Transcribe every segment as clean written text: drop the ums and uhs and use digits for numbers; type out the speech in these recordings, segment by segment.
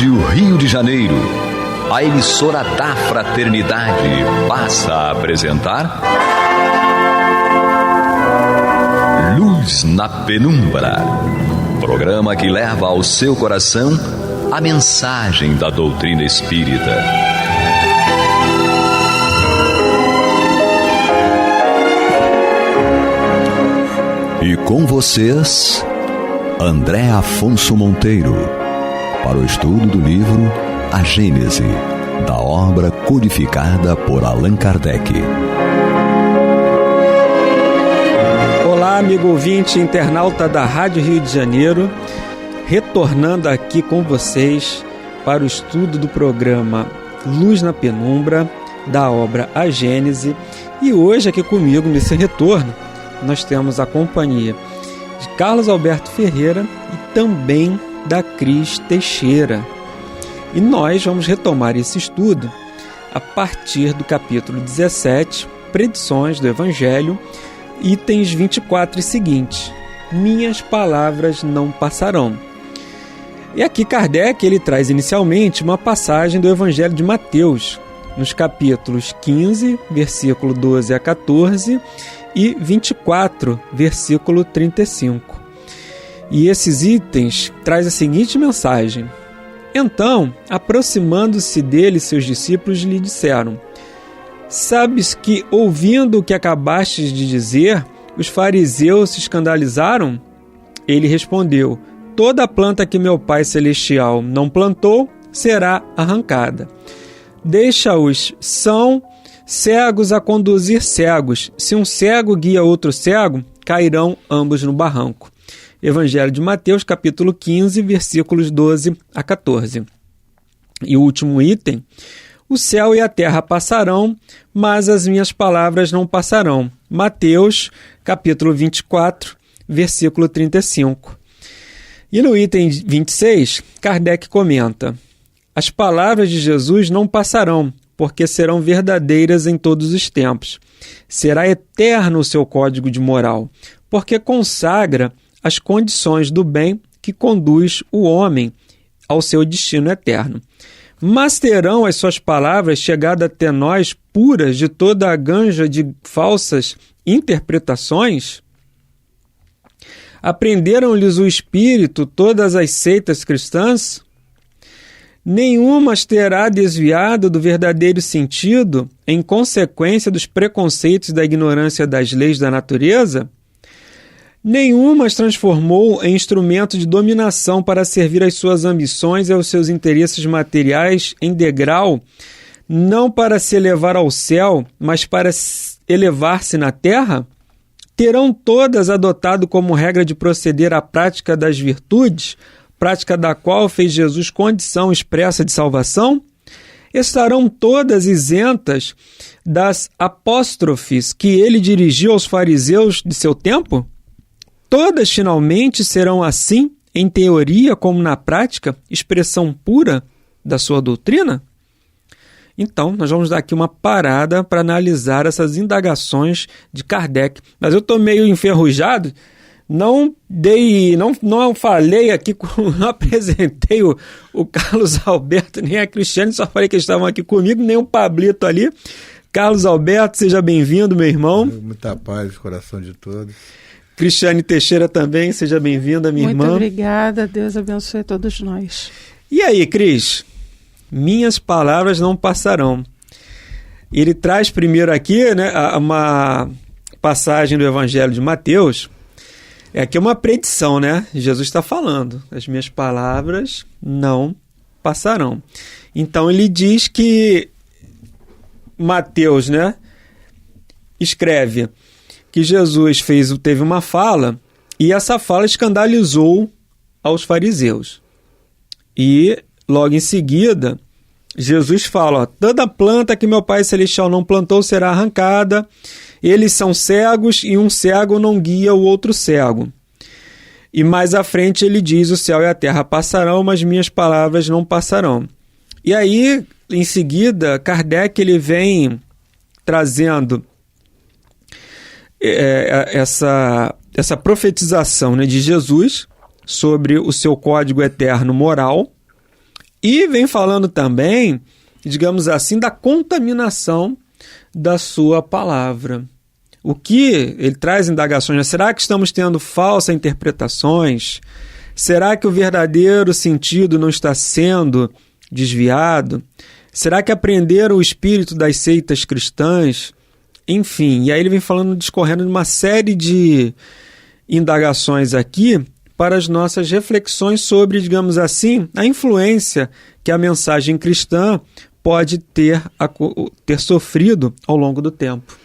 Rádio Rio de Janeiro, a emissora da Fraternidade, passa a apresentar Luz na Penumbra, programa que leva ao seu coração a mensagem da doutrina espírita. E com vocês, André Afonso Monteiro, para o estudo do livro A Gênese, da obra codificada por Allan Kardec. Olá, amigo ouvinte, internauta da Rádio Rio de Janeiro, retornando aqui com vocês para o estudo do programa Luz na Penumbra, da obra A Gênese. E hoje aqui comigo, nesse retorno, nós temos a companhia de Carlos Alberto Ferreira e também da Cris Teixeira. E nós vamos retomar esse estudo a partir do capítulo 17, Predições do Evangelho, itens 24 e seguintes. Minhas palavras não passarão. E aqui Kardec ele traz inicialmente uma passagem do Evangelho de Mateus, nos capítulos 15, versículo 12 a 14, e 24, versículo 35. E esses itens traz a seguinte mensagem: Então, aproximando-se dele, seus discípulos lhe disseram: Sabes que, ouvindo o que acabastes de dizer, os fariseus se escandalizaram? Ele respondeu: Toda planta que meu Pai Celestial não plantou será arrancada. Deixa-os, são cegos a conduzir cegos. Se um cego guia outro cego, cairão ambos no barranco. Evangelho de Mateus, capítulo 15, versículos 12 a 14. E o último item: O céu e a terra passarão, mas as minhas palavras não passarão. Mateus, capítulo 24, versículo 35. E no item 26, Kardec comenta: As palavras de Jesus não passarão, porque serão verdadeiras em todos os tempos. Será eterno o seu código de moral, porque consagra as condições do bem que conduz o homem ao seu destino eterno. Mas terão as suas palavras chegado até nós puras de toda a ganja de falsas interpretações? Aprenderam-lhes o espírito todas as seitas cristãs? Nenhuma as terá desviado do verdadeiro sentido em consequência dos preconceitos da ignorância das leis da natureza? Nenhuma as transformou em instrumento de dominação para servir às suas ambições e aos seus interesses materiais em degrau, não para se elevar ao céu, mas para elevar-se na terra? Terão todas adotado como regra de proceder a prática das virtudes, prática da qual fez Jesus condição expressa de salvação? Estarão todas isentas das apóstrofes que ele dirigiu aos fariseus de seu tempo? Todas finalmente serão assim, em teoria como na prática, expressão pura da sua doutrina? Então, nós vamos dar aqui uma parada para analisar essas indagações de Kardec. Mas eu estou meio enferrujado, não falei aqui, não apresentei o Carlos Alberto nem a Cristiane, só falei que eles estavam aqui comigo, nem o Pablito ali. Carlos Alberto, seja bem-vindo, meu irmão. Muita paz no coração de todos. Cristiane Teixeira também, seja bem-vinda, minha irmã. Muito obrigada, Deus abençoe todos nós. E aí, Cris? Minhas palavras não passarão. Ele traz primeiro aqui, né, uma passagem do Evangelho de Mateus. Aqui é uma predição, né? Jesus está falando: as minhas palavras não passarão. Então ele diz que Mateus, né, escreve que Jesus teve uma fala e essa fala escandalizou aos fariseus. E logo em seguida, Jesus fala: toda planta que meu Pai Celestial não plantou será arrancada. Eles são cegos e um cego não guia o outro cego. E mais à frente ele diz: o céu e a terra passarão, mas minhas palavras não passarão. E aí, em seguida, Kardec ele vem trazendo essa profetização, né, de Jesus sobre o seu código eterno moral, E vem falando também, digamos assim, da contaminação da sua palavra. O que ele traz indagações? Será que estamos tendo falsas interpretações? Será que o verdadeiro sentido não está sendo desviado? Será que aprenderam o espírito das seitas cristãs? Enfim, e aí ele vem falando, discorrendo de uma série de indagações aqui para as nossas reflexões sobre, digamos assim, a influência que a mensagem cristã pode ter sofrido ao longo do tempo.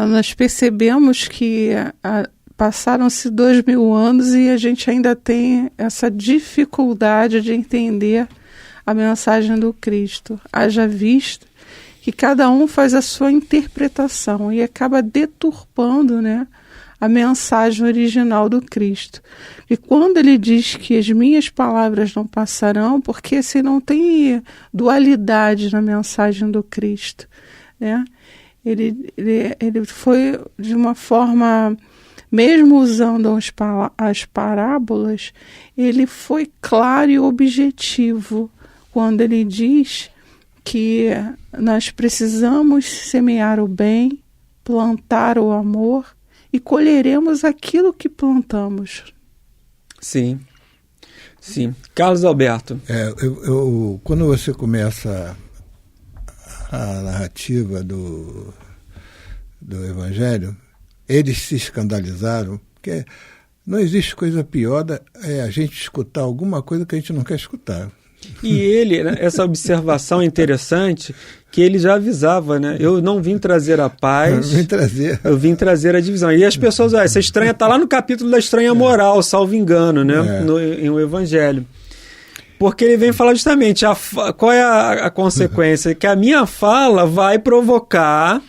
Nós percebemos que passaram-se 2000 anos e a gente ainda tem essa dificuldade de entender a mensagem do Cristo. Haja visto que cada um faz a sua interpretação e acaba deturpando, né, a mensagem original do Cristo. E quando ele diz que as minhas palavras não passarão, porque se não tem dualidade na mensagem do Cristo, né? Ele foi de uma forma, mesmo usando as parábolas, ele foi claro e objetivo quando ele diz que nós precisamos semear o bem, plantar o amor e colheremos aquilo que plantamos. Sim, sim. Carlos Alberto. Quando você começa a narrativa do Evangelho, eles se escandalizaram, porque não existe coisa pior a gente escutar alguma coisa que a gente não quer escutar. E ele, né, essa observação interessante, que ele já avisava, né? Eu não vim trazer a paz, eu vim trazer a divisão. E as pessoas, essa estranha está lá no capítulo da estranha moral, salvo engano, né? Em o Evangelho. Porque ele vem falar justamente, qual é a consequência? Que a minha fala vai provocar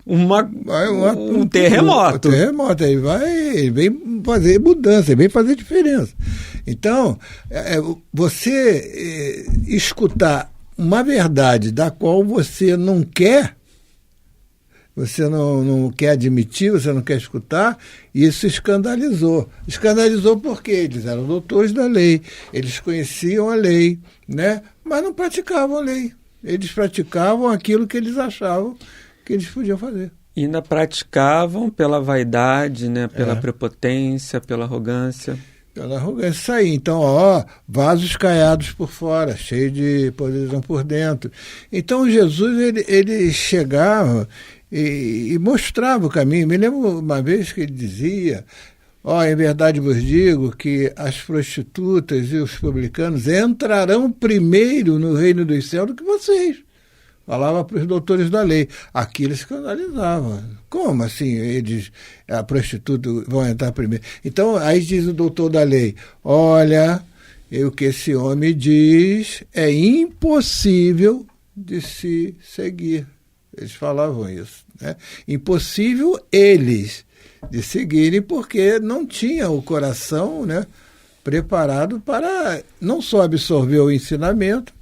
um terremoto. Ele vem fazer mudança, ele vem fazer diferença. Então, você escutar uma verdade da qual você não quer, você não quer admitir, você não quer escutar, isso escandalizou. Escandalizou porque eles eram doutores da lei, eles conheciam a lei, né? Mas não praticavam a lei. Eles praticavam aquilo que eles achavam que eles podiam fazer. E ainda praticavam pela vaidade, né? Pela prepotência, pela arrogância. Pela arrogância. Isso aí. Então, vasos caiados por fora, cheios de podridão por dentro. Então, Jesus, ele chegava e mostrava o caminho. Me lembro uma vez que ele dizia, em verdade vos digo que as prostitutas e os publicanos entrarão primeiro no reino dos céus do que vocês. Falava para os doutores da lei. Aqui eles escandalizavam. Como assim a prostituta vão entrar primeiro? Então, aí diz o doutor da lei, olha, o que esse homem diz é impossível de se seguir. Eles falavam isso, né? Impossível eles de seguirem porque não tinham o coração, né, preparado para não só absorver o ensinamento.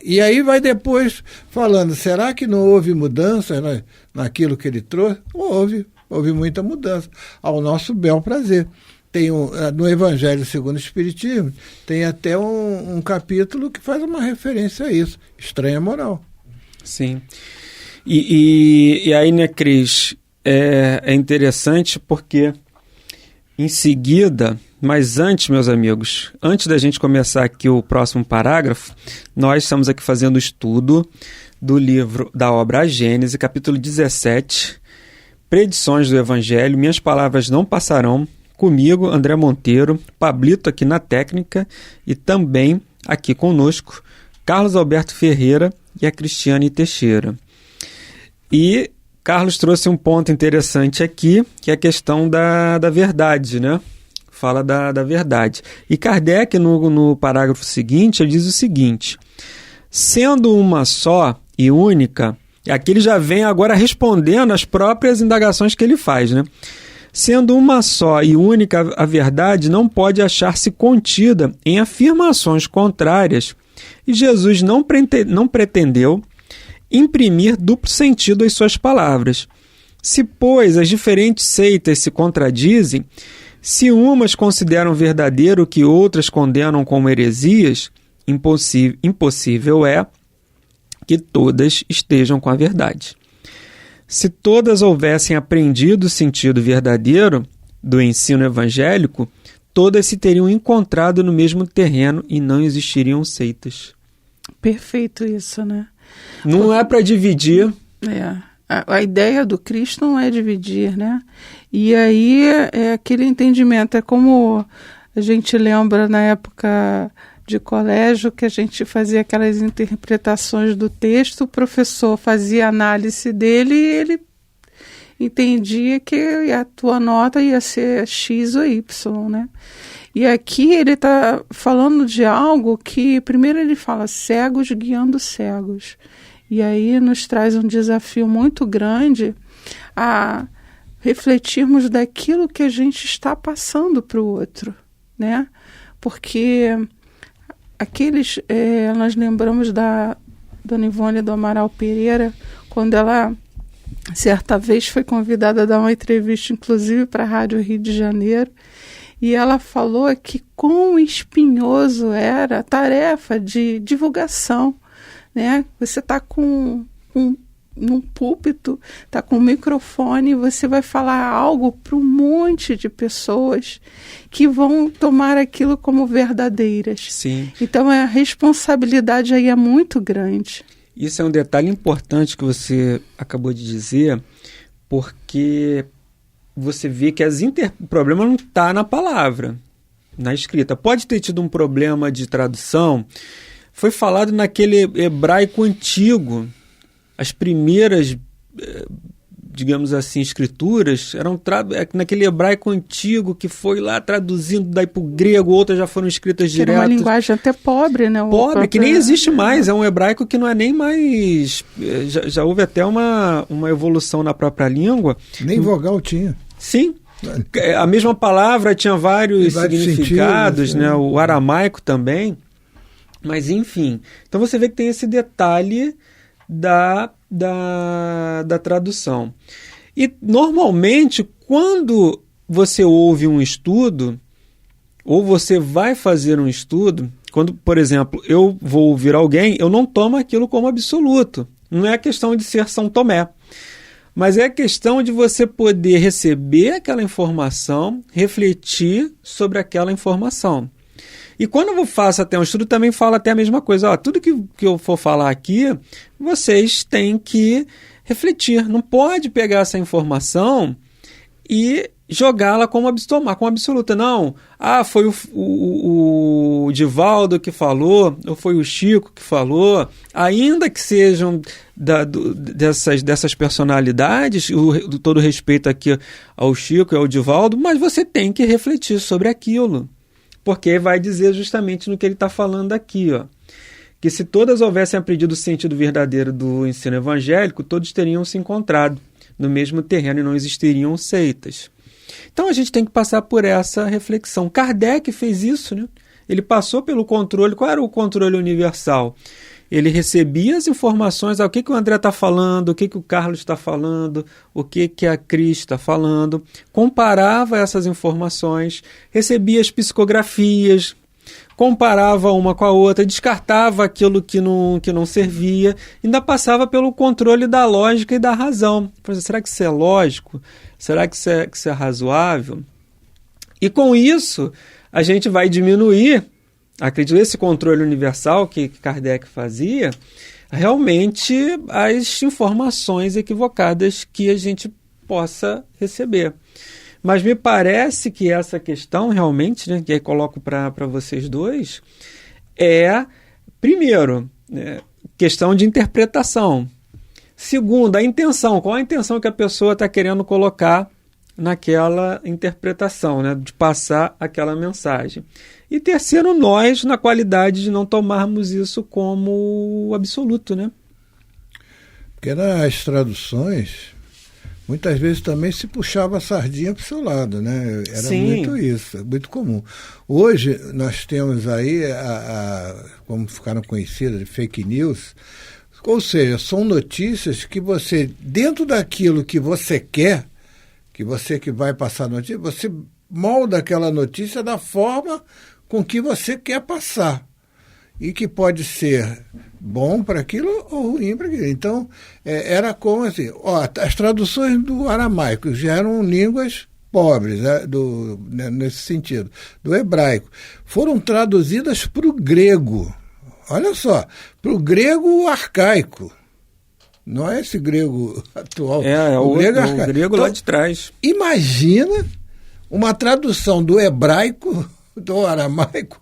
E aí vai depois falando, será que não houve mudança naquilo que ele trouxe? Houve muita mudança, ao nosso bel prazer. Tem no Evangelho segundo o Espiritismo, tem até um capítulo que faz uma referência a isso, estranha moral. Sim. E aí, né, Cris, é interessante porque em seguida, mas antes, meus amigos, antes da gente começar aqui o próximo parágrafo, nós estamos aqui fazendo o estudo do livro da obra A Gênese, capítulo 17, Predições do Evangelho, Minhas Palavras Não Passarão, comigo, André Monteiro, Pablito aqui na técnica e também aqui conosco, Carlos Alberto Ferreira e a Cristiane Teixeira. E Carlos trouxe um ponto interessante aqui, que é a questão da verdade, né? Fala da verdade. E Kardec, no parágrafo seguinte, ele diz o seguinte, sendo uma só e única, aqui ele já vem agora respondendo às próprias indagações que ele faz, né? Sendo uma só e única, a verdade não pode achar-se contida em afirmações contrárias, e Jesus não pretendeu imprimir duplo sentido às suas palavras. Se, pois, as diferentes seitas se contradizem, se umas consideram verdadeiro o que outras condenam como heresias, impossível é que todas estejam com a verdade. Se todas houvessem aprendido o sentido verdadeiro do ensino evangélico, todas se teriam encontrado no mesmo terreno e não existiriam seitas. Perfeito isso, né? Não é para dividir. A ideia do Cristo não é dividir, né? E aí é aquele entendimento, é como a gente lembra na época de colégio, que a gente fazia aquelas interpretações do texto, o professor fazia a análise dele e ele entendia que a tua nota ia ser X ou Y, né? E aqui ele está falando de algo que, primeiro ele fala cegos guiando cegos. E aí nos traz um desafio muito grande a refletirmos daquilo que a gente está passando para o outro, né? Porque nós lembramos da Dona Ivone do Amaral Pereira, quando ela, certa vez, foi convidada a dar uma entrevista, inclusive, para a Rádio Rio de Janeiro, e ela falou que quão espinhoso era a tarefa de divulgação, né? Você está num púlpito, está com um microfone, você vai falar algo para um monte de pessoas que vão tomar aquilo como verdadeiras. Sim. Então a responsabilidade aí é muito grande. Isso é um detalhe importante que você acabou de dizer, porque você vê que o problema não está na palavra, na escrita. Pode ter tido um problema de tradução. Foi falado naquele hebraico antigo. As primeiras, digamos assim, escrituras eram naquele hebraico antigo que foi lá traduzindo daí para o grego, outras já foram escritas direto. Era uma linguagem até pobre, né? Pobre, que nem existe mais. É um hebraico que não é nem mais... Já houve até uma evolução na própria língua. Nem vogal tinha. Sim. A mesma palavra tinha vários significados, né? O aramaico também. Mas, enfim. Então você vê que tem esse detalhe da tradução. E, normalmente, quando você ouve um estudo, ou você vai fazer um estudo, quando, por exemplo, eu vou ouvir alguém, eu não tomo aquilo como absoluto. Não é questão de ser São Tomé. Mas é questão de você poder receber aquela informação, refletir sobre aquela informação. E quando eu faço até um estudo, também falo até a mesma coisa. Tudo que eu for falar aqui, vocês têm que refletir. Não pode pegar essa informação e jogá-la como absoluta. Não, foi o Divaldo que falou, ou foi o Chico que falou. Ainda que sejam dessas personalidades, todo respeito aqui ao Chico e ao Divaldo, mas você tem que refletir sobre aquilo. Porque vai dizer justamente no que ele está falando aqui, que se todas houvessem aprendido o sentido verdadeiro do ensino evangélico, todos teriam se encontrado no mesmo terreno e não existiriam seitas. Então a gente tem que passar por essa reflexão. Kardec fez isso, né? Ele passou pelo controle. Qual era o controle universal? Ele recebia as informações, o que o André está falando, o que o Carlos está falando, o que a Cris está falando, comparava essas informações, recebia as psicografias, comparava uma com a outra, descartava aquilo que não servia, ainda passava pelo controle da lógica e da razão. Será que isso é lógico? Será que isso é razoável? E com isso, a gente vai diminuir, acredito, esse controle universal que Kardec fazia, realmente as informações equivocadas que a gente possa receber. Mas me parece que essa questão realmente, né, que aí coloco para vocês dois, é, primeiro, questão de interpretação. Segundo, a intenção. Qual a intenção que a pessoa está querendo colocar naquela interpretação, né, de passar aquela mensagem. E terceiro, nós, na qualidade de não tomarmos isso como absoluto, né? Porque nas traduções, muitas vezes também se puxava a sardinha para o seu lado, né? Era Sim. Muito isso, muito comum. Hoje nós temos aí, como ficaram conhecidas, de fake news, ou seja, são notícias que você, dentro daquilo que você quer, que você que vai passar a notícia, você molda aquela notícia da forma com que você quer passar. e que pode ser bom para aquilo ou ruim para aquilo. Então, era como assim, as traduções do aramaico já eram línguas pobres, né, nesse sentido, do hebraico, foram traduzidas para o grego. Olha só, para o grego arcaico. Não é esse grego atual. O grego arcaico. O grego então, lá de trás. Imagina uma tradução do hebraico, do aramaico,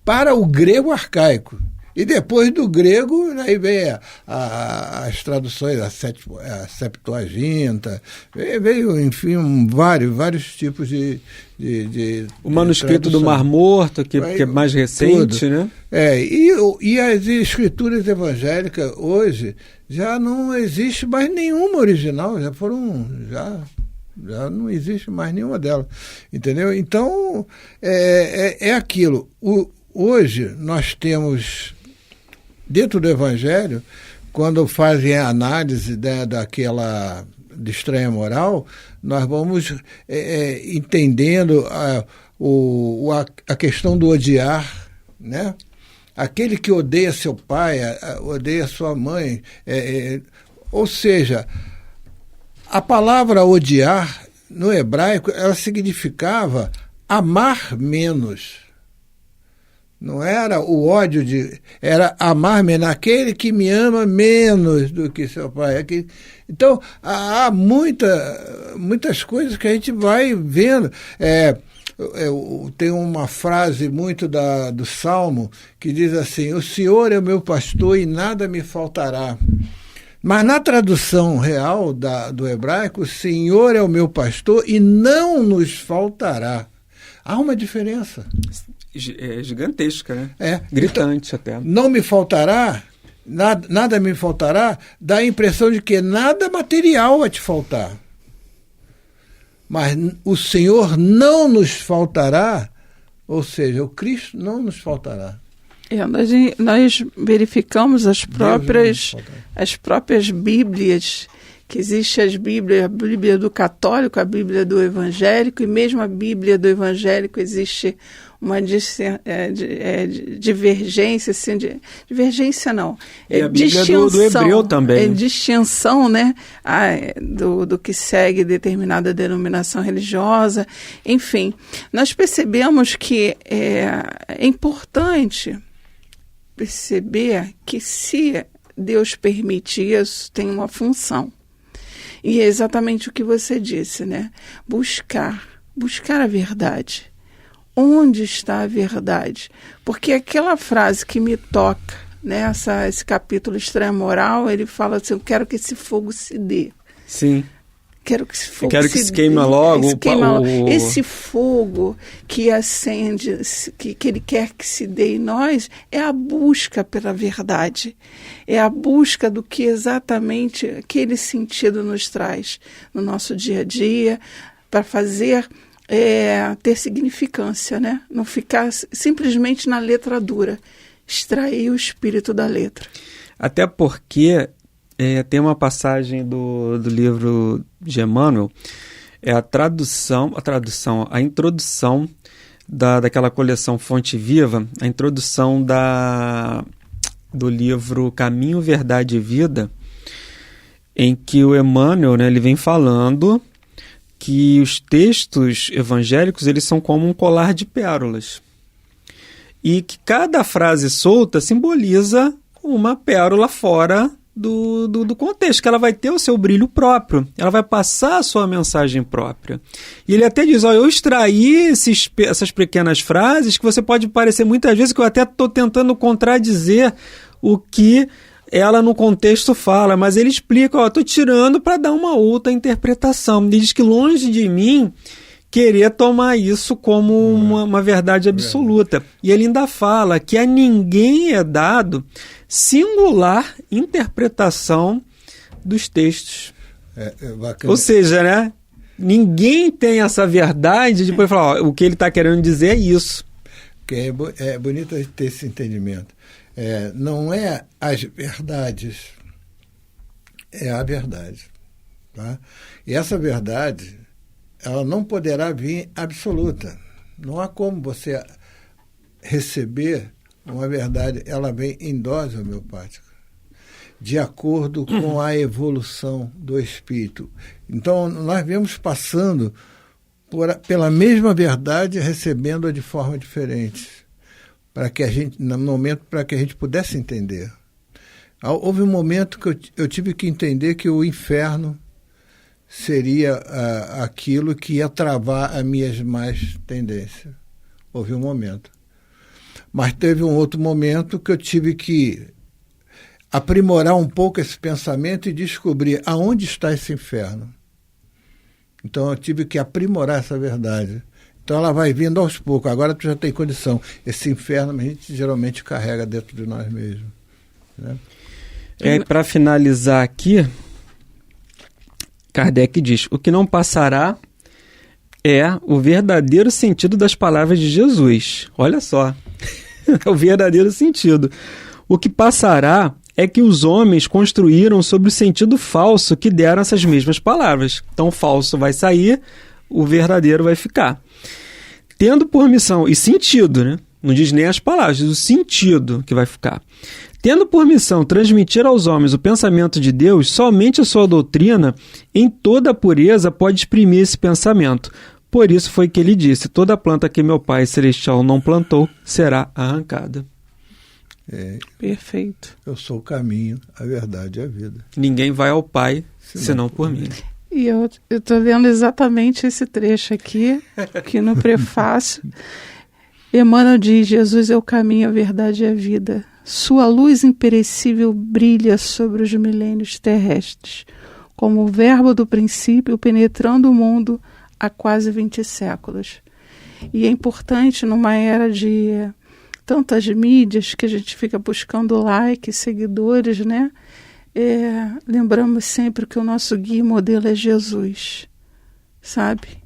para o grego arcaico. E depois do grego, aí vem as traduções, a Septuaginta, veio, enfim, vários tipos de o manuscrito do Mar Morto, que é mais recente, tudo, né? E as escrituras evangélicas hoje já não existe mais nenhuma original, já não existe mais nenhuma delas, entendeu? Então, é aquilo. Hoje nós temos, dentro do Evangelho, quando fazem a análise daquela de estranha moral, nós vamos entendendo a questão do odiar, né? Aquele que odeia seu pai, odeia sua mãe, ou seja, a palavra odiar no hebraico ela significava amar menos. Não era o ódio era amar menos, aquele que me ama menos do que seu pai. Então, há muitas coisas que a gente vai vendo. Tem uma frase muito do Salmo que diz assim: o Senhor é o meu pastor e nada me faltará. Mas na tradução real do hebraico, o Senhor é o meu pastor e não nos faltará. Há uma diferença. É gigantesca, né? Gritante então, até. Não me faltará, nada me faltará, dá a impressão de que nada material vai te faltar. Mas o Senhor não nos faltará, ou seja, o Cristo não nos faltará. Nós verificamos as próprias Bíblias, que existe a Bíblia do católico, a Bíblia do evangélico, e mesmo a Bíblia do evangélico existe uma divergência, assim, divergência não, e a Bíblia do hebreu também. Distinção, né, do que segue determinada denominação religiosa, enfim. Nós percebemos que é importante perceber que se Deus permite isso, tem uma função. E é exatamente o que você disse, né? Buscar a verdade. Onde está a verdade? Porque aquela frase que me toca, né? Esse capítulo Estranha Moral, ele fala assim: eu quero que esse fogo se dê. Sim. Quero que esse fogo se queime logo. Esse fogo que acende, que ele quer que se dê em nós, é a busca pela verdade. É a busca do que exatamente aquele sentido nos traz no nosso dia a dia, para fazer ter significância, né? Não ficar simplesmente na letra dura. Extrair o espírito da letra. Até porque tem uma passagem do livro de Emmanuel, a introdução daquela coleção Fonte Viva, a introdução do livro Caminho, Verdade e Vida, em que o Emmanuel, né, ele vem falando que os textos evangélicos eles são como um colar de pérolas e que cada frase solta simboliza uma pérola fora do contexto, que ela vai ter o seu brilho próprio, ela vai passar a sua mensagem própria. E ele até diz, eu extraí essas pequenas frases que você pode parecer muitas vezes que eu até estou tentando contradizer o que ela no contexto fala, mas ele explica, estou tirando para dar uma outra interpretação. Ele diz que longe de mim querer tomar isso como uma verdade absoluta. E ele ainda fala que a ninguém é dado singular interpretação dos textos. Ou seja, né? Ninguém tem essa verdade de depois falar, o que ele está querendo dizer é isso. É bonito ter esse entendimento. Não é as verdades, é a verdade. Tá? E essa verdade, ela não poderá vir absoluta. Não há como você receber uma verdade, ela vem em dose homeopática, de acordo com a evolução do espírito. Então, nós viemos passando pela mesma verdade, recebendo-a de forma diferente, para que a gente, no momento, para que a gente pudesse entender. Houve um momento que eu tive que entender que o inferno seria aquilo que ia travar as minhas más tendências. Houve um momento. Mas teve um outro momento que eu tive que aprimorar um pouco esse pensamento e descobrir aonde está esse inferno. Então eu tive que aprimorar essa verdade. Então ela vai vindo aos poucos. Agora tu já tem condição. Esse inferno a gente geralmente carrega dentro de nós mesmos. Né? Para finalizar aqui, Kardec diz: o que não passará é o verdadeiro sentido das palavras de Jesus. Olha só, é o verdadeiro sentido. O que passará é que os homens construíram sobre o sentido falso que deram essas mesmas palavras. Então o falso vai sair, o verdadeiro vai ficar. Tendo por missão, e sentido, né? Não diz nem as palavras, diz o sentido que vai ficar. Tendo por missão transmitir aos homens o pensamento de Deus, somente a sua doutrina, em toda a pureza, pode exprimir esse pensamento. Por isso foi que ele disse: toda planta que meu Pai Celestial não plantou será arrancada. Perfeito. Eu sou o caminho, a verdade e a vida. Ninguém vai ao Pai senão por mim. E eu estou lendo exatamente esse trecho aqui, que no prefácio, Emmanuel diz: Jesus é o caminho, a verdade e a vida. Sua luz imperecível brilha sobre os milênios terrestres, como o verbo do princípio penetrando o mundo há quase 20 séculos. E é importante, numa era de tantas mídias, que a gente fica buscando likes, seguidores, né? Lembramos sempre que o nosso guia e modelo é Jesus, sabe?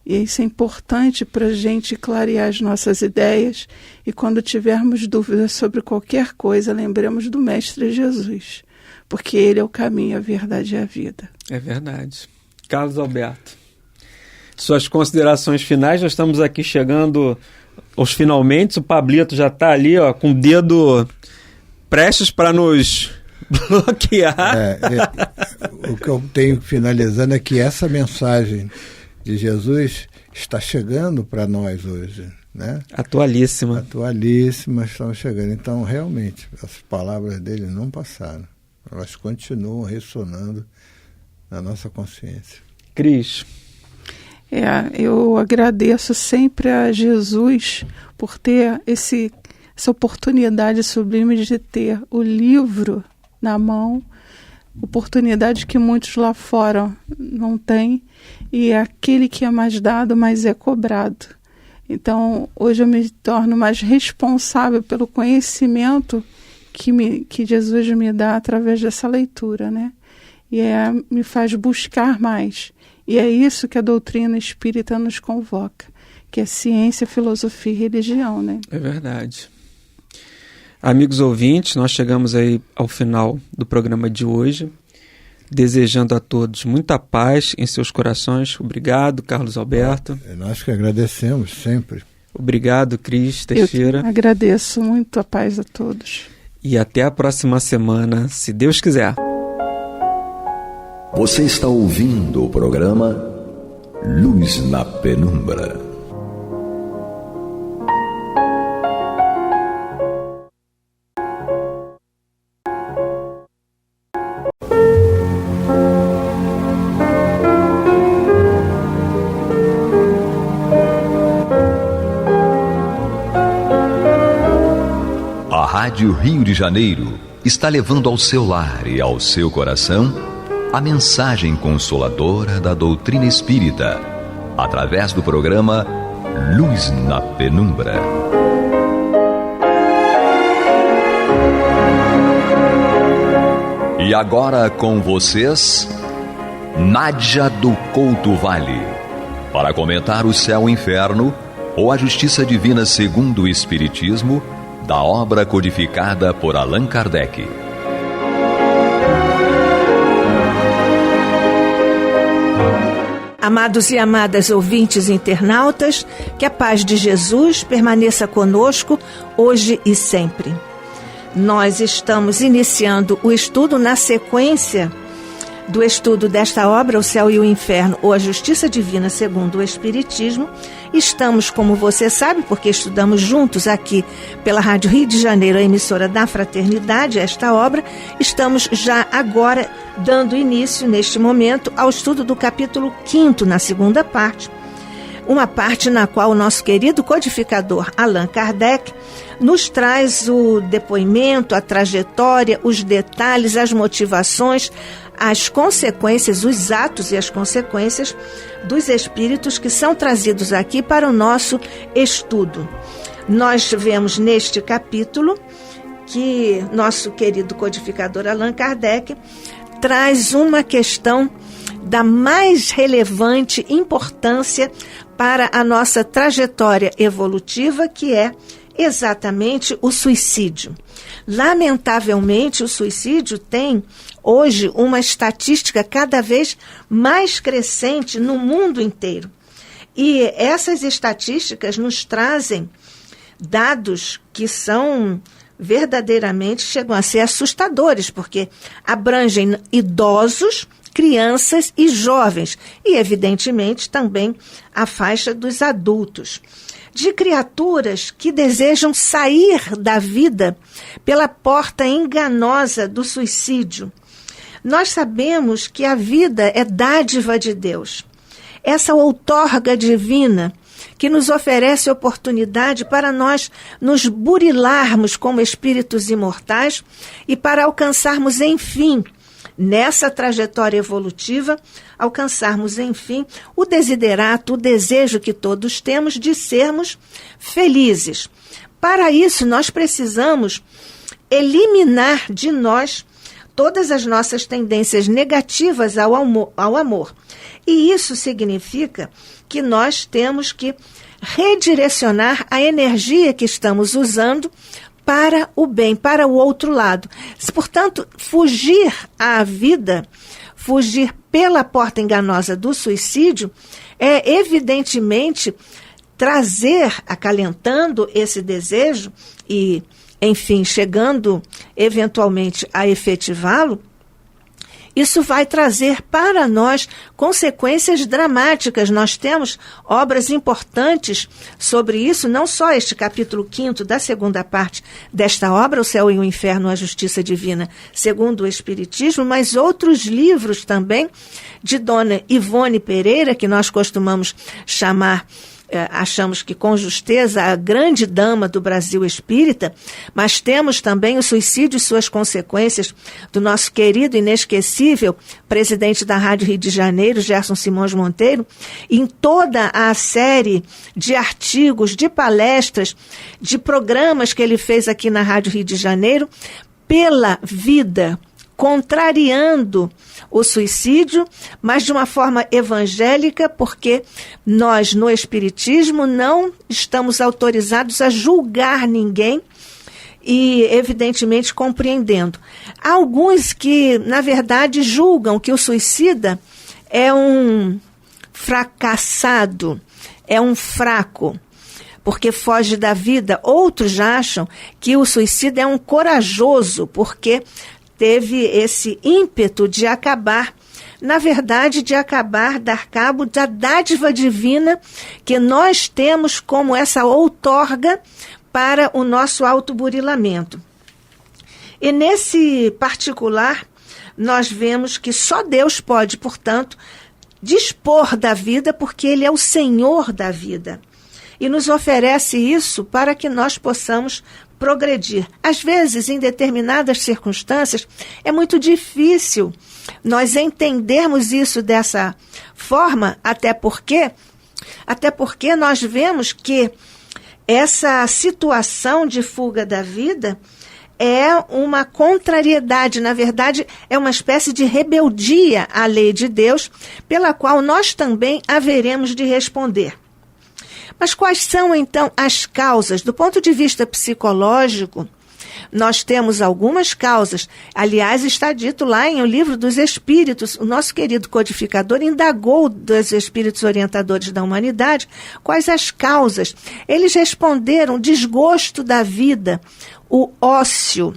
E isso é importante para a gente clarear as nossas ideias, e quando tivermos dúvidas sobre qualquer coisa, lembremos do Mestre Jesus, porque ele é o caminho, a verdade e a vida. É verdade. Carlos Alberto, suas considerações finais. Nós estamos aqui chegando aos finalmente. O Pablito já está ali, ó, com o dedo prestes para nos bloquear. O que eu tenho finalizando é que essa mensagem de Jesus está chegando para nós hoje, né? Atualíssima, estão chegando. Então, realmente, as palavras dele não passaram. Elas continuam ressonando na nossa consciência. Cris. Eu agradeço sempre a Jesus por ter essa oportunidade sublime de ter o livro na mão, oportunidade que muitos lá fora não têm, e é aquele que é mais dado, mais é cobrado. Então, hoje eu me torno mais responsável pelo conhecimento que Jesus me dá através dessa leitura, né? E me faz buscar mais. E é isso que a doutrina espírita nos convoca, que é ciência, filosofia e religião, né? É verdade. Amigos ouvintes, nós chegamos aí ao final do programa de hoje, desejando a todos muita paz em seus corações. Obrigado, Carlos Alberto. É nós que agradecemos sempre. Obrigado, Cris Teixeira. Eu agradeço muito, a paz a todos. E até a próxima semana, se Deus quiser. Você está ouvindo o programa Luz na Penumbra. A Rádio Rio de Janeiro está levando ao seu lar e ao seu coração a mensagem consoladora da doutrina espírita, através do programa Luz na Penumbra. E agora com vocês, Nádia do Couto Vale, para comentar o céu e inferno ou a justiça divina segundo o Espiritismo, da obra codificada por Allan Kardec. Amados e amadas ouvintes e internautas, que a paz de Jesus permaneça conosco hoje e sempre. Nós estamos iniciando o estudo na sequência do estudo desta obra, O Céu e o Inferno, ou A Justiça Divina segundo o Espiritismo. Estamos, como você sabe, porque estudamos juntos aqui pela Rádio Rio de Janeiro, a emissora da Fraternidade, esta obra, estamos já agora dando início, neste momento, ao estudo do capítulo 5º, na segunda parte, uma parte na qual o nosso querido codificador Allan Kardec nos traz o depoimento, a trajetória, os detalhes, as motivações, as consequências, os atos e as consequências dos espíritos que são trazidos aqui para o nosso estudo. Nós vemos neste capítulo que nosso querido codificador Allan Kardec traz uma questão da mais relevante importância para a nossa trajetória evolutiva, que é exatamente o suicídio. Lamentavelmente, o suicídio tem hoje uma estatística cada vez mais crescente no mundo inteiro. E essas estatísticas nos trazem dados que são verdadeiramente, chegam a ser assustadores, porque abrangem idosos, crianças e jovens, e evidentemente também a faixa dos adultos, de criaturas que desejam sair da vida pela porta enganosa do suicídio. Nós sabemos que a vida é dádiva de Deus, essa outorga divina que nos oferece oportunidade para nós nos burilarmos como espíritos imortais e para alcançarmos, enfim, nessa trajetória evolutiva, alcançarmos, enfim, o desiderato, o desejo que todos temos de sermos felizes. Para isso, nós precisamos eliminar de nós todas as nossas tendências negativas ao amor. E isso significa que nós temos que redirecionar a energia que estamos usando para o bem, para o outro lado. Portanto, fugir à vida, fugir pela porta enganosa do suicídio, é evidentemente trazer, acalentando esse desejo e, enfim, chegando eventualmente a efetivá-lo, isso vai trazer para nós consequências dramáticas. Nós temos obras importantes sobre isso, não só este capítulo 5º da segunda parte desta obra, O Céu e o Inferno, a Justiça Divina segundo o Espiritismo, mas outros livros também de Dona Ivone Pereira, que nós costumamos chamar, achamos que com justeza, a grande dama do Brasil espírita, mas temos também o suicídio e suas consequências do nosso querido, inesquecível presidente da Rádio Rio de Janeiro, Gerson Simões Monteiro, em toda a série de artigos, de palestras, de programas que ele fez aqui na Rádio Rio de Janeiro, pela vida, contrariando o suicídio, mas de uma forma evangélica, porque nós, no Espiritismo, não estamos autorizados a julgar ninguém e, evidentemente, compreendendo. Há alguns que, na verdade, julgam que o suicida é um fracassado, é um fraco, porque foge da vida. Outros acham que o suicida é um corajoso, porque teve esse ímpeto de acabar, na verdade, de acabar, dar cabo da dádiva divina que nós temos como essa outorga para o nosso autoburilamento. E nesse particular, nós vemos que só Deus pode, portanto, dispor da vida, porque Ele é o Senhor da vida. E nos oferece isso para que nós possamos progredir. Às vezes, em determinadas circunstâncias, é muito difícil nós entendermos isso dessa forma, até porque nós vemos que essa situação de fuga da vida é uma contrariedade, na verdade, é uma espécie de rebeldia à lei de Deus, pela qual nós também haveremos de responder. Mas quais são, então, as causas? Do ponto de vista psicológico, nós temos algumas causas. Aliás, está dito lá em O Livro dos Espíritos, o nosso querido codificador indagou dos espíritos orientadores da humanidade quais as causas. Eles responderam: desgosto da vida, o ócio.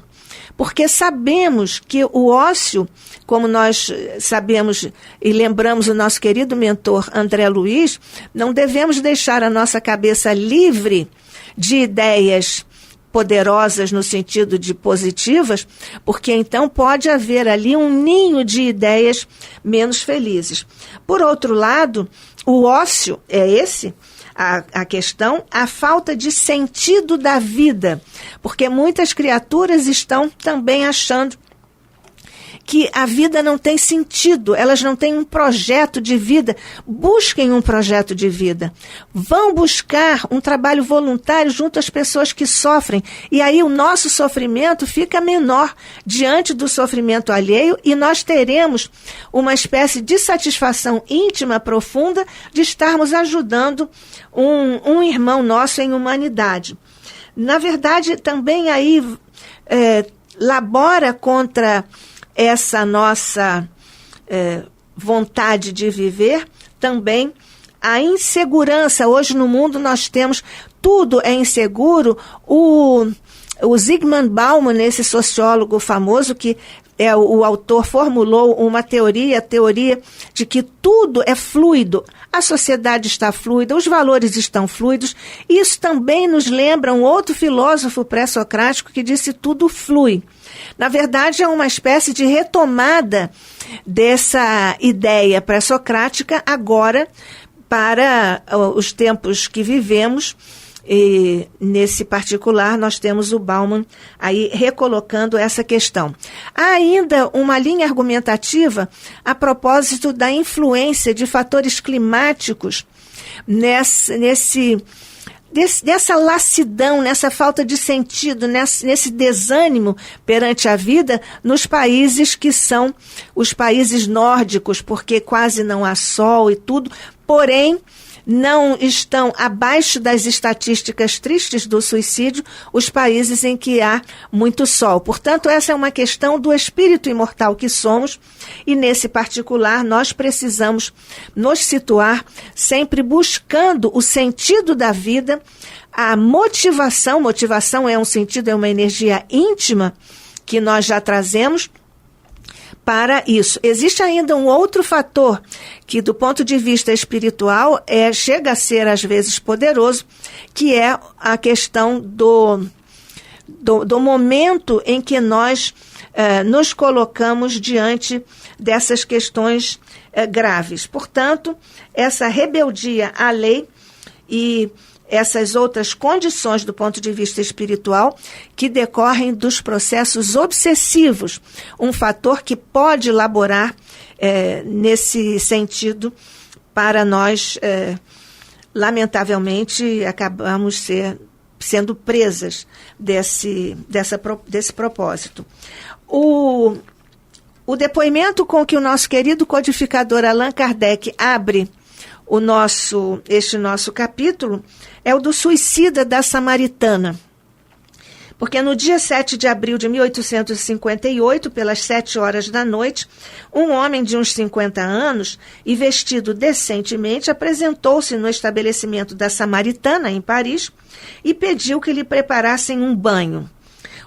Porque sabemos que o ócio, como nós sabemos e lembramos o nosso querido mentor André Luiz, não devemos deixar a nossa cabeça livre de ideias poderosas no sentido de positivas, porque então pode haver ali um ninho de ideias menos felizes. Por outro lado, o ócio é esse, a questão, a falta de sentido da vida, porque muitas criaturas estão também achando que a vida não tem sentido, elas não têm um projeto de vida. Busquem um projeto de vida. Vão buscar um trabalho voluntário junto às pessoas que sofrem. E aí o nosso sofrimento fica menor diante do sofrimento alheio e nós teremos uma espécie de satisfação íntima, profunda, de estarmos ajudando um irmão nosso em humanidade. Na verdade, também aí labora contra essa nossa vontade de viver, também a insegurança. Hoje no mundo nós temos, tudo é inseguro. O Zygmunt Bauman, esse sociólogo famoso, que é o autor, formulou uma teoria, a teoria de que tudo é fluido. A sociedade está fluida, os valores estão fluidos. Isso também nos lembra um outro filósofo pré-socrático que disse: tudo flui. Na verdade, é uma espécie de retomada dessa ideia pré-socrática agora para os tempos que vivemos. E nesse particular nós temos o Bauman aí recolocando essa questão. Há ainda uma linha argumentativa a propósito da influência de fatores climáticos nessa lassidão, nessa falta de sentido, nesse desânimo perante a vida nos países que são os países nórdicos, porque quase não há sol e tudo, porém não estão abaixo das estatísticas tristes do suicídio os países em que há muito sol. Portanto, essa é uma questão do espírito imortal que somos e, nesse particular, nós precisamos nos situar sempre buscando o sentido da vida, a motivação. Motivação é um sentido, é uma energia íntima que nós já trazemos para isso. Existe ainda um outro fator que, do ponto de vista espiritual, chega a ser, às vezes, poderoso, que é a questão do momento em que nós nos colocamos diante dessas questões graves. Portanto, essa rebeldia à lei e essas outras condições do ponto de vista espiritual que decorrem dos processos obsessivos, um fator que pode laborar nesse sentido para nós, lamentavelmente, acabamos sendo presas desse propósito. O depoimento com que o nosso querido codificador Allan Kardec abre este nosso capítulo é o do suicida da Samaritana. Porque no dia 7 de abril de 1858, pelas 7 horas da noite, um homem de uns 50 anos e vestido decentemente apresentou-se no estabelecimento da Samaritana, em Paris, e pediu que lhe preparassem um banho.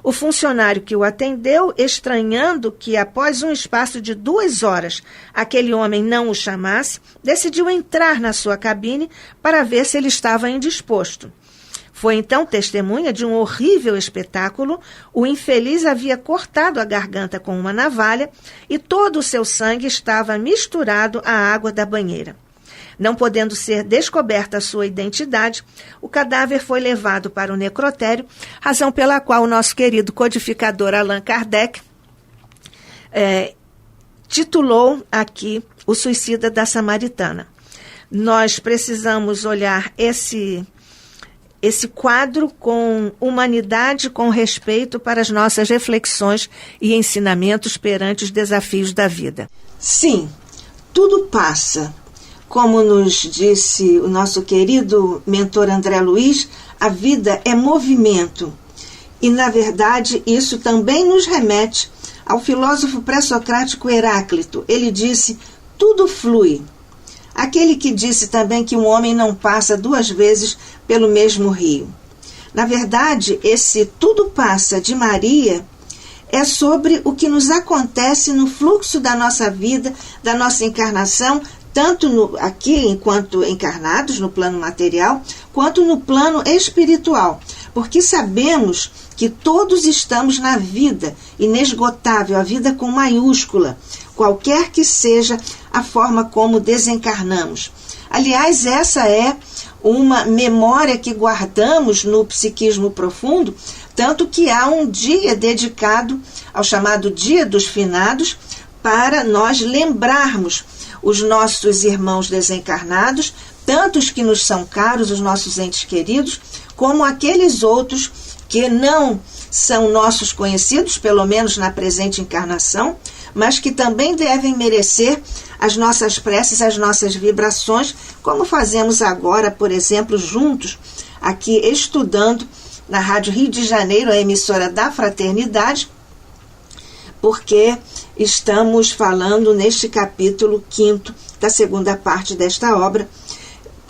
O funcionário que o atendeu, estranhando que após um espaço de 2 horas aquele homem não o chamasse, decidiu entrar na sua cabine para ver se ele estava indisposto. Foi então testemunha de um horrível espetáculo. O infeliz havia cortado a garganta com uma navalha e todo o seu sangue estava misturado à água da banheira. Não podendo ser descoberta a sua identidade, o cadáver foi levado para o necrotério, razão pela qual o nosso querido codificador Allan Kardec titulou aqui o suicida da Samaritana. Nós precisamos olhar esse quadro com humanidade, com respeito para as nossas reflexões e ensinamentos perante os desafios da vida. Sim, tudo passa. Como nos disse o nosso querido mentor André Luiz, a vida é movimento. E, na verdade, isso também nos remete ao filósofo pré-socrático Heráclito. Ele disse, tudo flui. Aquele que disse também que um homem não passa 2 vezes pelo mesmo rio. Na verdade, esse tudo passa de Maria é sobre o que nos acontece no fluxo da nossa vida, da nossa encarnação, tanto aqui enquanto encarnados no plano material, quanto no plano espiritual. Porque sabemos que todos estamos na vida inesgotável, a vida com maiúscula, qualquer que seja a forma como desencarnamos. Aliás, essa é uma memória que guardamos no psiquismo profundo, tanto que há um dia dedicado ao chamado Dia dos Finados, para nós lembrarmos os nossos irmãos desencarnados, tanto os que nos são caros, os nossos entes queridos, como aqueles outros que não são nossos conhecidos, pelo menos na presente encarnação, mas que também devem merecer as nossas preces, as nossas vibrações, como fazemos agora, por exemplo, juntos, aqui estudando na Rádio Rio de Janeiro, a emissora da Fraternidade, porque estamos falando neste capítulo 5º da segunda parte desta obra,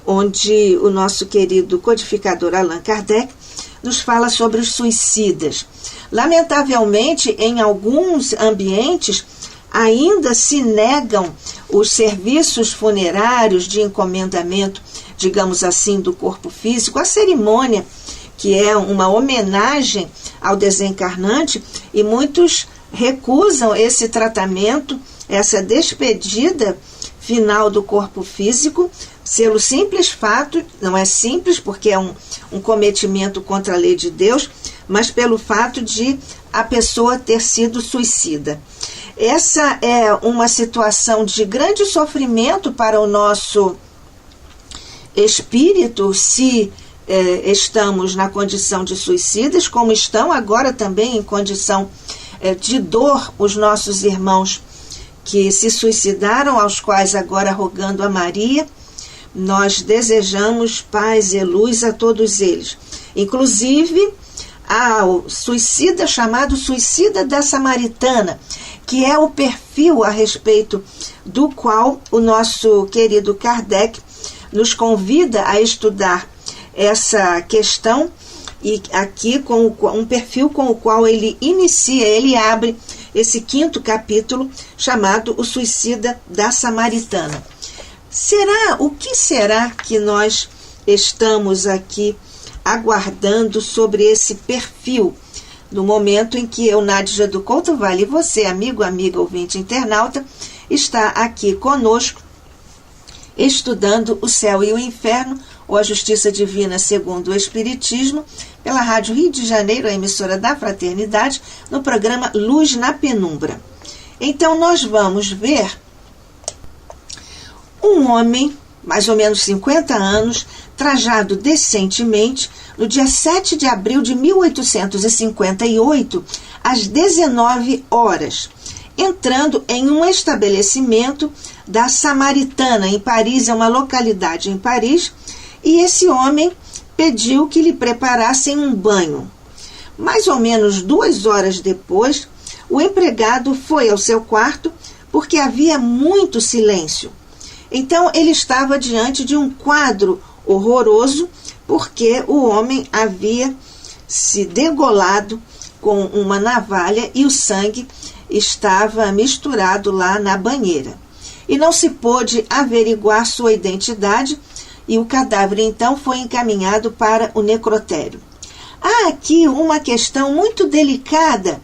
onde o nosso querido codificador Allan Kardec nos fala sobre os suicidas. Lamentavelmente, em alguns ambientes, ainda se negam os serviços funerários de encomendamento, digamos assim, do corpo físico, a cerimônia, que é uma homenagem ao desencarnante, e muitos recusam esse tratamento, essa despedida final do corpo físico, pelo simples fato, não é simples porque é um cometimento contra a lei de Deus, mas pelo fato de a pessoa ter sido suicida. Essa é uma situação de grande sofrimento para o nosso espírito, se estamos na condição de suicidas, como estão agora também em condição de dor os nossos irmãos que se suicidaram, aos quais agora, rogando a Maria, nós desejamos paz e luz a todos eles. Inclusive, ao suicida chamado Suicida da Samaritana, que é o perfil a respeito do qual o nosso querido Kardec nos convida a estudar essa questão, e aqui com um perfil com o qual ele inicia, ele abre esse 5º capítulo chamado O Suicida da Samaritana. O que será que nós estamos aqui aguardando sobre esse perfil, no momento em que eu, Nádia do Couto Vale, e você, amigo, amiga, ouvinte, internauta, está aqui conosco, estudando o céu e o inferno, ou a justiça divina segundo o Espiritismo, pela Rádio Rio de Janeiro, a emissora da Fraternidade, no programa Luz na Penumbra. Então, nós vamos ver um homem, mais ou menos 50 anos, trajado decentemente, no dia 7 de abril de 1858, às 19 horas, entrando em um estabelecimento da Samaritana, em Paris, é uma localidade em Paris, e esse homem pediu que lhe preparassem um banho. Mais ou menos 2 horas depois, o empregado foi ao seu quarto porque havia muito silêncio. Então ele estava diante de um quadro horroroso, porque o homem havia se degolado com uma navalha e o sangue estava misturado lá na banheira. E não se pôde averiguar sua identidade, e o cadáver então foi encaminhado para o necrotério. Há aqui uma questão muito delicada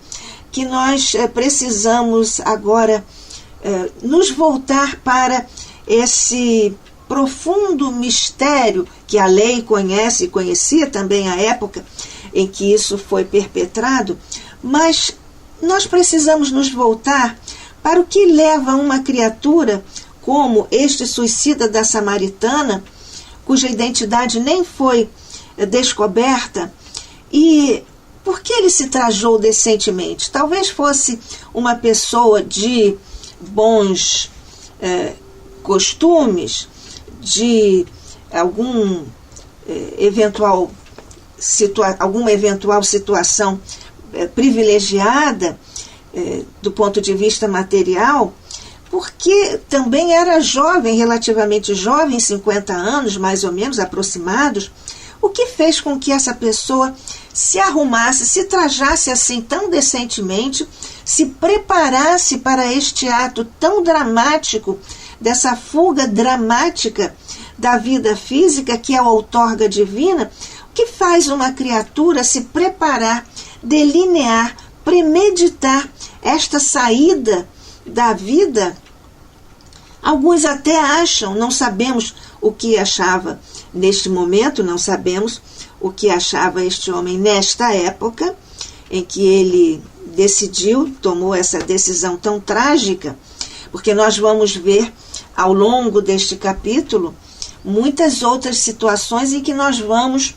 que nós precisamos agora nos voltar para esse profundo mistério que a lei conhece e conhecia também a época em que isso foi perpetrado, mas nós precisamos nos voltar para o que leva uma criatura como este suicida da Samaritana, cuja identidade nem foi descoberta, e por que ele se trajou decentemente? Talvez fosse uma pessoa de bons costumes, de algum eventual alguma eventual situação privilegiada do ponto de vista material, porque também era jovem, relativamente jovem, 50 anos, mais ou menos, aproximados, o que fez com que essa pessoa se arrumasse, se trajasse assim tão decentemente, se preparasse para este ato tão dramático, dessa fuga dramática da vida física, que é a outorga divina. O que faz uma criatura se preparar, delinear, premeditar esta saída da vida? Alguns até acham, não sabemos o que achava neste momento, não sabemos o que achava este homem nesta época em que ele tomou essa decisão tão trágica, porque nós vamos ver ao longo deste capítulo muitas outras situações em que nós vamos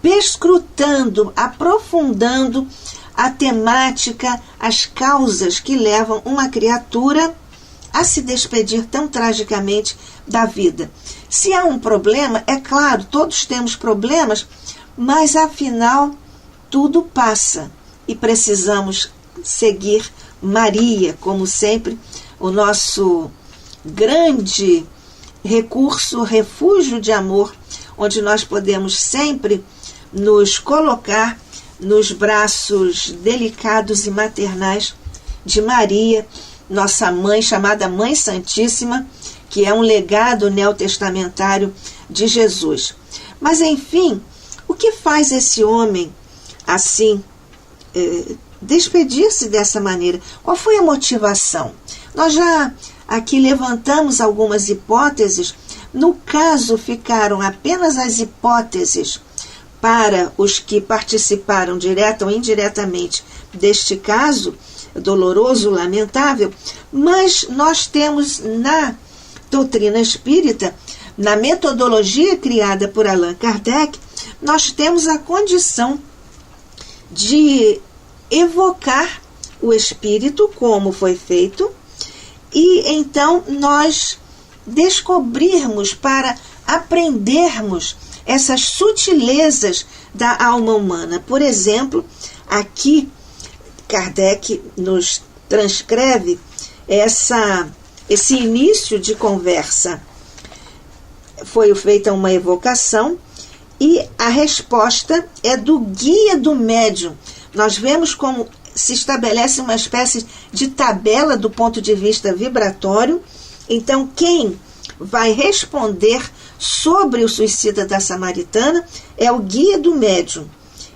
perscrutando, aprofundando a temática, as causas que levam uma criatura a se despedir tão tragicamente da vida. Se há um problema, é claro, todos temos problemas, mas afinal tudo passa e precisamos seguir Maria, como sempre, o nosso grande recurso, refúgio de amor, onde nós podemos sempre nos colocar nos braços delicados e maternais de Maria, nossa mãe, chamada Mãe Santíssima, que é um legado neotestamentário de Jesus. Mas, enfim, o que faz esse homem, assim, despedir-se dessa maneira? Qual foi a motivação? Nós já aqui levantamos algumas hipóteses. No caso, ficaram apenas as hipóteses para os que participaram direta ou indiretamente deste caso doloroso, lamentável, mas nós temos na doutrina espírita, na metodologia criada por Allan Kardec, nós temos a condição de evocar o espírito, como foi feito, e então nós descobrirmos, para aprendermos essas sutilezas da alma humana. Por exemplo, aqui Kardec nos transcreve esse início de conversa. Foi feita uma evocação e a resposta é do guia do médium. Nós vemos como se estabelece uma espécie de tabela do ponto de vista vibratório. Então, quem vai responder sobre o suicida da Samaritana é o guia do médium.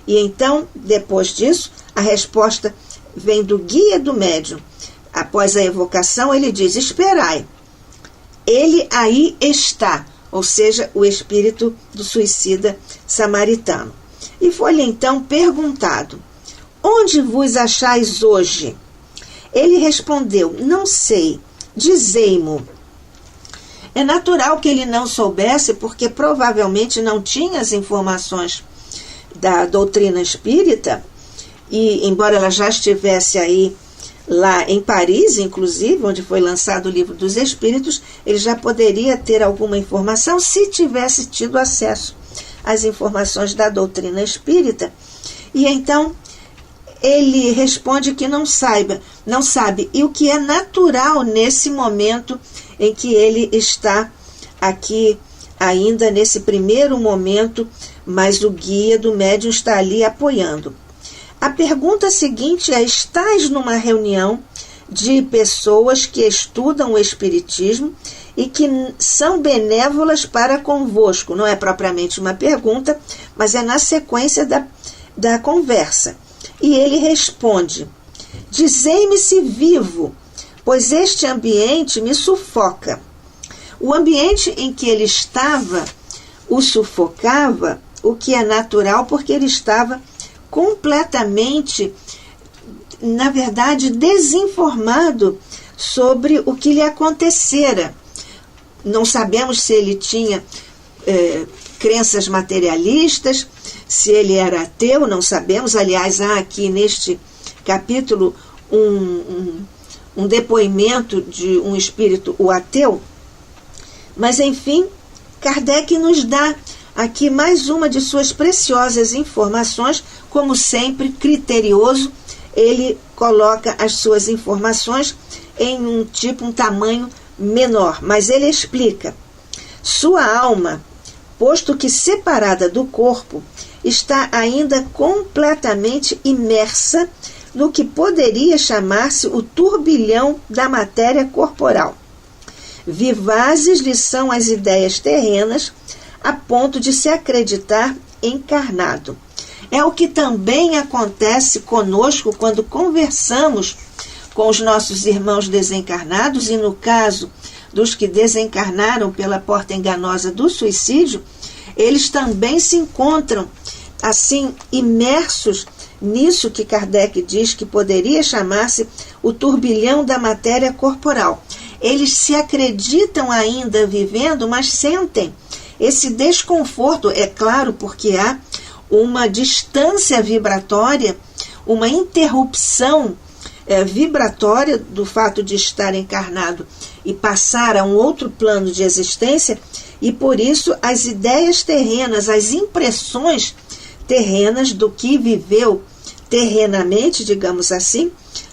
E então, depois disso, a resposta vem do guia do médium. Após a evocação, ele diz: esperai, ele aí está, ou seja, o espírito do suicida samaritano. E foi-lhe então perguntado: onde vos achais hoje? Ele respondeu: não sei, dizei-mo. É natural que ele não soubesse, porque provavelmente não tinha as informações da doutrina espírita, e embora ela já estivesse aí lá em Paris, inclusive, onde foi lançado o Livro dos Espíritos, ele já poderia ter alguma informação se tivesse tido acesso às informações da doutrina espírita. E então ele responde que não sabe, e o que é natural nesse momento em que ele está aqui ainda nesse primeiro momento, mas o guia do médium está ali apoiando. A pergunta seguinte é: estás numa reunião de pessoas que estudam o Espiritismo e que são benévolas para convosco? Não é propriamente uma pergunta, mas é na sequência da conversa. E ele responde: dizei-me se vivo, pois este ambiente me sufoca. O ambiente em que ele estava o sufocava, o que é natural, porque ele estava completamente, na verdade, desinformado sobre o que lhe acontecera. Não sabemos se ele tinha crenças materialistas, se ele era ateu, não sabemos. Aliás, há aqui neste capítulo um depoimento de um espírito, o ateu. Mas, enfim, Kardec nos dá aqui mais uma de suas preciosas informações, como sempre, criterioso. Ele coloca as suas informações em um tamanho menor, mas ele explica: sua alma, posto que separada do corpo, está ainda completamente imersa no que poderia chamar-se o turbilhão da matéria corporal. Vivazes lhe são as ideias terrenas, a ponto de se acreditar encarnado. É o que também acontece conosco quando conversamos com os nossos irmãos desencarnados, e no caso dos que desencarnaram pela porta enganosa do suicídio, eles também se encontram assim imersos nisso que Kardec diz que poderia chamar-se o turbilhão da matéria corporal. Eles se acreditam ainda vivendo, mas sentem esse desconforto, é claro, porque há uma distância vibratória, uma interrupção vibratória do fato de estar encarnado e passar a um outro plano de existência, e por isso as ideias terrenas, as impressões terrenas do que viveu terrenamente, digamos assim,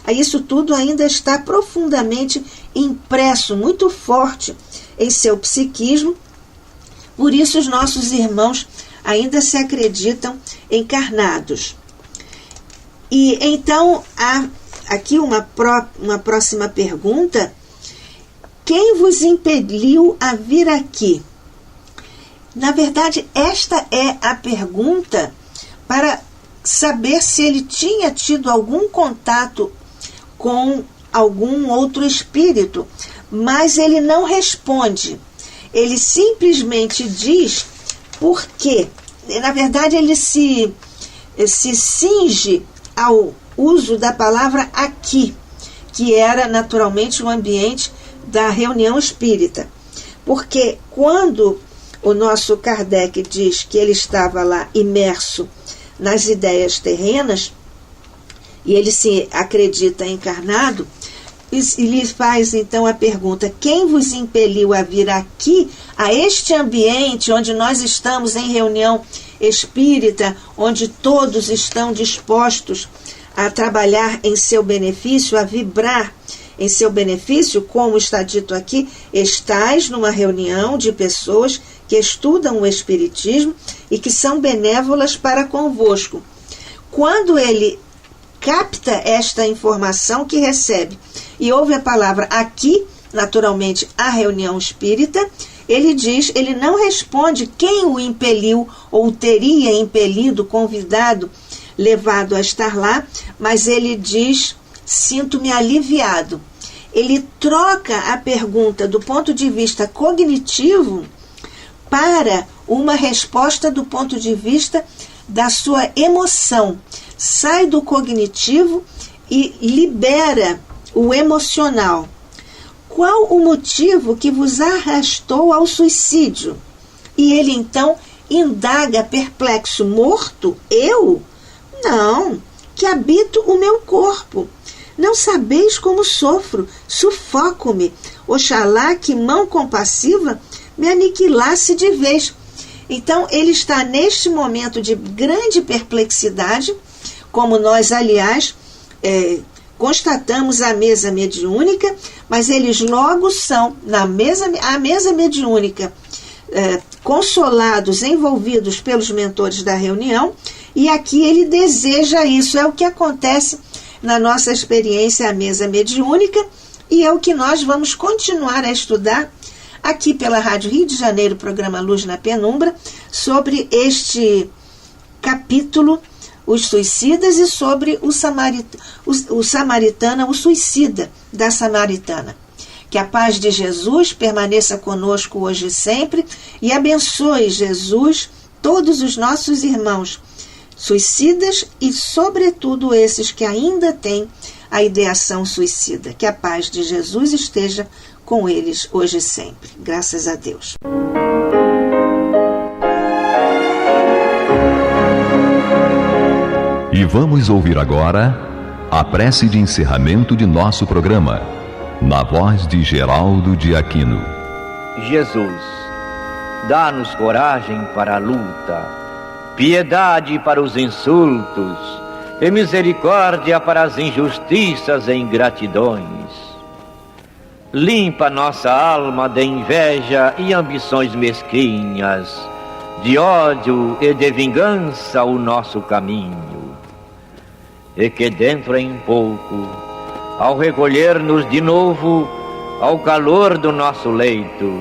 isso tudo ainda está profundamente impresso, muito forte em seu psiquismo. Por isso os nossos irmãos ainda se acreditam encarnados. E então há aqui uma próxima pergunta: quem vos impeliu a vir aqui? Na verdade, esta é a pergunta para saber se ele tinha tido algum contato com algum outro espírito, mas ele não responde. Ele simplesmente diz por quê. Na verdade, ele se cinge ao uso da palavra aqui, que era naturalmente o ambiente da reunião espírita. Porque quando o nosso Kardec diz que ele estava lá imerso nas ideias terrenas, e ele se acredita encarnado, e lhe faz então a pergunta: quem vos impeliu a vir aqui, a este ambiente onde nós estamos em reunião espírita, onde todos estão dispostos a trabalhar em seu benefício, a vibrar em seu benefício, como está dito aqui, estais numa reunião de pessoas que estudam o Espiritismo e que são benévolas para convosco. Quando ele capta esta informação que recebe e ouve a palavra aqui, naturalmente a reunião espírita, ele não responde quem o impeliu ou teria impelido, convidado, levado a estar lá, mas ele diz: sinto-me aliviado. Ele troca a pergunta do ponto de vista cognitivo para uma resposta do ponto de vista da sua emoção. Sai do cognitivo e libera o emocional. Qual o motivo que vos arrastou ao suicídio? E ele então indaga perplexo: morto? Eu? Não, que habito o meu corpo. Não sabeis como sofro, sufoco-me. Oxalá que mão compassiva me aniquilasse de vez. Então ele está neste momento de grande perplexidade, como nós, aliás, constatamos a mesa mediúnica, mas eles logo são, a mesa mediúnica, consolados, envolvidos pelos mentores da reunião, e aqui ele deseja isso. É o que acontece na nossa experiência, a mesa mediúnica, e é o que nós vamos continuar a estudar aqui pela Rádio Rio de Janeiro, programa Luz na Penumbra, sobre este capítulo, os suicidas, e sobre o samaritana, o suicida da samaritana. Que a paz de Jesus permaneça conosco hoje e sempre, e abençoe, Jesus, todos os nossos irmãos suicidas e, sobretudo, esses que ainda têm a ideação suicida. Que a paz de Jesus esteja com eles hoje e sempre. Graças a Deus. E vamos ouvir agora a prece de encerramento de nosso programa, na voz de Geraldo de Aquino. Jesus, dá-nos coragem para a luta, piedade para os insultos e misericórdia para as injustiças e ingratidões. Limpa nossa alma de inveja e ambições mesquinhas, de ódio e de vingança o nosso caminho. E que dentro em pouco, ao recolher-nos de novo ao calor do nosso leito,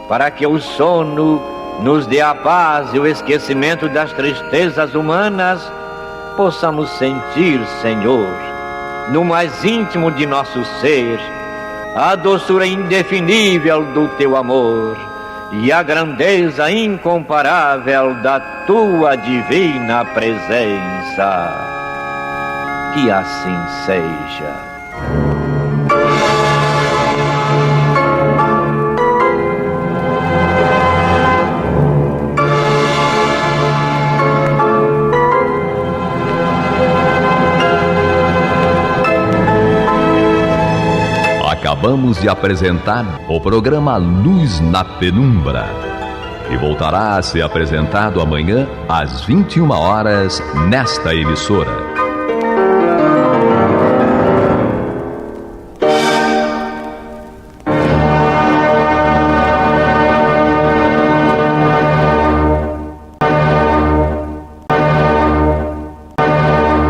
para que o sono nos dê a paz e o esquecimento das tristezas humanas, possamos sentir, Senhor, no mais íntimo de nosso ser, a doçura indefinível do Teu amor e a grandeza incomparável da Tua divina presença. Que assim seja. Acabamos de apresentar o programa Luz na Penumbra, que voltará a ser apresentado amanhã às 21 horas nesta emissora.